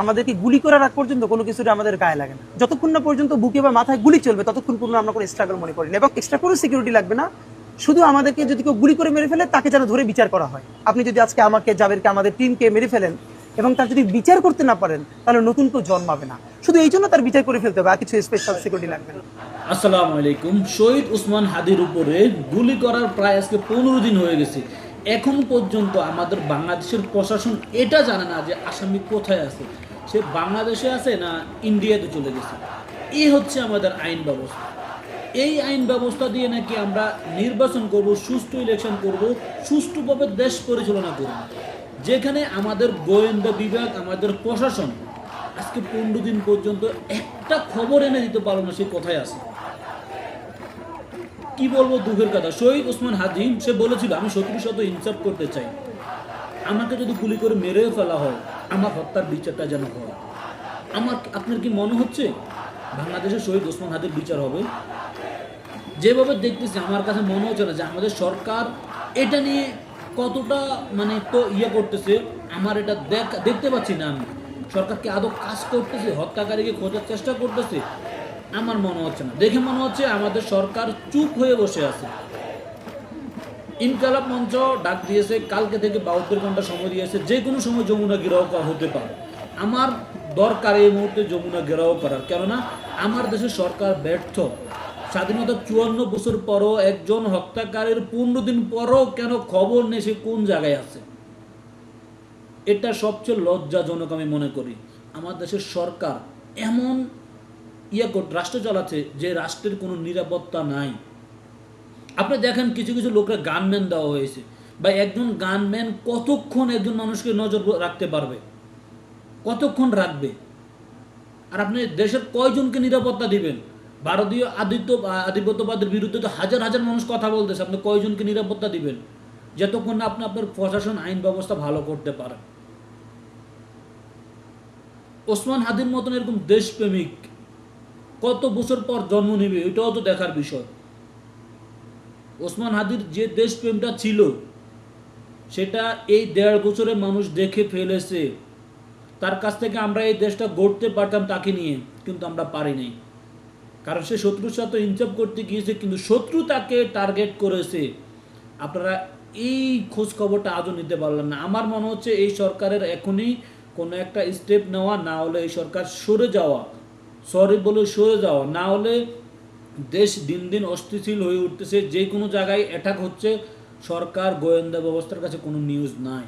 আমাদেরকে গুলি করার আগ পর্যন্ত কোনো কিছুটা আমাদের গায়ে লাগে না। যতক্ষণ না পর্যন্ত বুকে বা মাথায় গুলি চলবে ততক্ষণ পর্যন্ত আমরা কোনো স্ট্রাগল মনে করি না, এবং এক্সট্রা কোনো সিকিউরিটি লাগবে না। শুধু আমাদেরকে যদি কেউ গুলি করে মেরে ফেলে তাকে যেন ধরে বিচার করা হয়। আপনি যদি আজকে আমাকে, জাবেরকে, আমাদের টিমকে মেরে ফেলেন এবং তার যদি বিচার করতে না পারেন তাহলে নতুন কেউ জন্মাবে না। শুধু এই জন্য তার বিচার করে ফেলতে হবে, আর কিছু স্পেশাল সিকিউরিটি লাগবে না। আসসালামু আলাইকুম। শহীদ ওসমান হাদির উপরে গুলি করার প্রায় আজকে 15 দিন হয়ে গেছে। এখন পর্যন্ত আমাদের বাংলাদেশের প্রশাসন এটা জানে না যে আসামি কোথায় আছে, সে বাংলাদেশে আছে না ইন্ডিয়াতে চলে গেছে। এই হচ্ছে আমাদের আইন ব্যবস্থা। এই আইন ব্যবস্থা দিয়ে নাকি আমরা নির্বাচন করব, সুষ্ঠু ইলেকশন করব, সুষ্ঠুভাবে দেশ পরিচালনা করব, যেখানে আমাদের গোয়েন্দা বিভাগ, আমাদের প্রশাসন আজকে 15 দিন পর্যন্ত একটা খবর এনে দিতে পারলো না সে কোথায় আছে। কি বলবো, দুঃখের কথা। শহীদ ওসমান হাদি সে বলেছিল আমি 70 ইনসাফ করতে চাই, আমাকে যদি গুলি করে মেরেও ফেলা হয় আমার হত্যার বিচারটা যেন হয়। আপনার কি মনে হচ্ছে বাংলাদেশের শহীদ ওসমান হাদির বিচার হবে? যেভাবে দেখতেছি আমার কাছে মনে হচ্ছে না যে আমাদের সরকার এটা নিয়ে কতটা তো করতেছে। আমার এটা দেখতে পাচ্ছি না। আমি সরকারকে আদৌ কাজ করতেছে, হত্যাকারীকে খোঁজার চেষ্টা করতেছে? আমার মনে হচ্ছে না। দেখে মনে হচ্ছে আমাদের সরকার চুপ হয়ে বসে আছে। ইনকালাব মঞ্চ ডাক দিয়েছে, কালকে থেকে 72 ঘন্টা সময় দিয়েছে, যে কোনো সময় যমুনা ঘেরাও করা হতে পারে। আমার দরকার এই মুহূর্তে যমুনা ঘেরাও করার, কেননা আমার দেশের সরকার ব্যর্থ। স্বাধীনতার 54 বছর পরও একজন হত্যাকারীর 15 দিন পরও কেন খবর নেই সে কোন জায়গায় আছে। এটা সবচেয়ে লজ্জাজনক আমি মনে করি। আমার দেশের সরকার এমন রাষ্ট্র চালাচ্ছে যে রাষ্ট্রের কোনো নিরাপত্তা নাই। আপনি দেখেন কিছু কিছু লোকের গানম্যান দেওয়া হয়েছে, বা একজন গানম্যান কতক্ষণ একজন মানুষকে নজর রাখতে পারবে, কতক্ষণ রাখবে? আর আপনি দেশের কয়জনকে নিরাপত্তা দিবেন? ভারতীয় আধিপত্যবাদের বিরুদ্ধে তো হাজার হাজার মানুষ কথা বলতেছে, আপনি কয়জনকে নিরাপত্তা দিবেন যতক্ষণ না আপনি আপনার প্রশাসন আইন ব্যবস্থা ভালো করতে পারেন? ওসমান হাদির মতন এরকম দেশপ্রেমিক কত বছর পর জন্ম নেবে এটাও তো দেখার বিষয়। ওসমান হাদির যে দেশপ্রেমটা ছিল সেটা এই 1.5 বছরে মানুষ দেখে ফেলেছে। তার কাছ থেকে আমরা এই দেশটা গড়তে পারতাম তাকে নিয়ে, কিন্তু আমরা পারি নাই। কারণ সে শত্রুর সাথে ইনসাফ করতে গিয়েছে, কিন্তু শত্রু তাকে টার্গেট করেছে। আপনারা এই খোঁজ খবরটা আজও নিতে পারলেন না। আমার মনে হচ্ছে এই সরকারের এখনই কোনো একটা স্টেপ নেওয়া, না হলে এই সরকার সরে যাওয়া, সরি বলে সরে যাওয়া, না হলে দেশ দিন দিন অস্থিতিশীল হয়ে উঠতেছে। যে কোনো জায়গায় অ্যাটাক হচ্ছে, সরকার গোয়েন্দা ব্যবস্থার কাছে কোনো নিউজ নাই।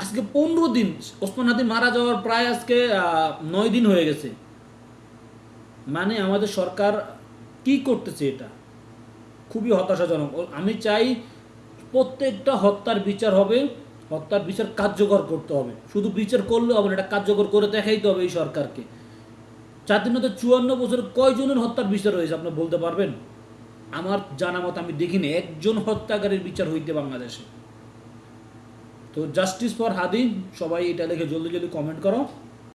আজকে 15 দিন, ওসমান হাদি মারা যাওয়ার প্রায় আজকে 9 দিন হয়ে গেছে। মানে আমাদের সরকার কি করতেছে, এটা খুবই হতাশাজনক। আমি চাই প্রত্যেকটা হত্যার বিচার হবে, হত্যার বিচার কার্যকর করতে হবে। শুধু বিচার করলে হবে না, এটা কার্যকর করে দেখাইতে হবে এই সরকারকে। স্বাধীনতা 54 বছর কয়জনের হত্যার বিচার হয়েছে আপনি বলতে পারবেন? আমার জানা মতো আমি দেখিনি একজন হত্যাকারীর বিচার হইতে বাংলাদেশে। তো জাস্টিস ফর হাদি, সবাই এটা লিখে জলদি জলদি কমেন্ট করো।